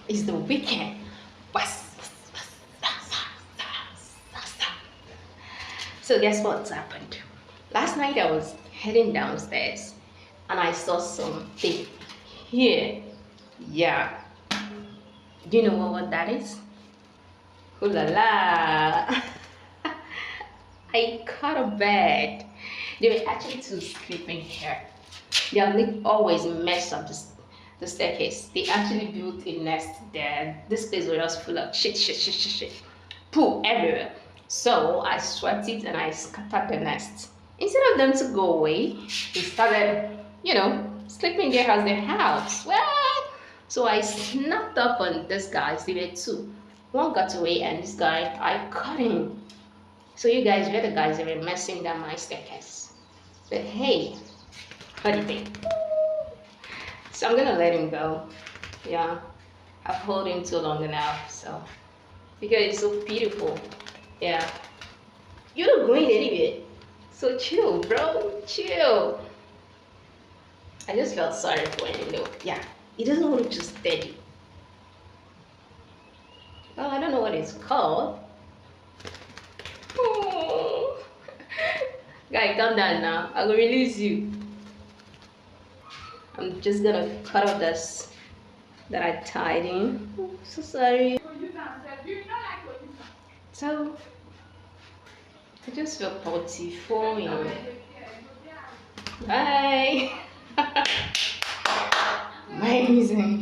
It's the weekend. So guess what's happened? Last night I was heading downstairs and I saw something here. Yeah. Do you know what that is? Ooh la la. I caught a bed. There were actually two sleeping here. They have always messed up the staircase. They actually built a nest there. This place was just full of shit. Poo everywhere. So I swept it and I scattered the nest. Instead of them to go away, they started, sleeping there as their house. Well, so I snapped up on this guy. There were two. One got away and this guy, I caught him. So you guys were the guys that were messing down my staircase. But hey, what do you think? So I'm gonna let him go. Yeah, I've held him too long enough. So because it's so beautiful. Yeah, you're not going anywhere. So chill, bro. Chill. I just felt sorry for him though. Yeah, he doesn't want to just steady. Well, I don't know what it's called. Oh. Guy, calm down now. I will release you. I'm just gonna cut off this that I tied in. Oh, so sorry. So I just feel potty for you. Bye. Amazing.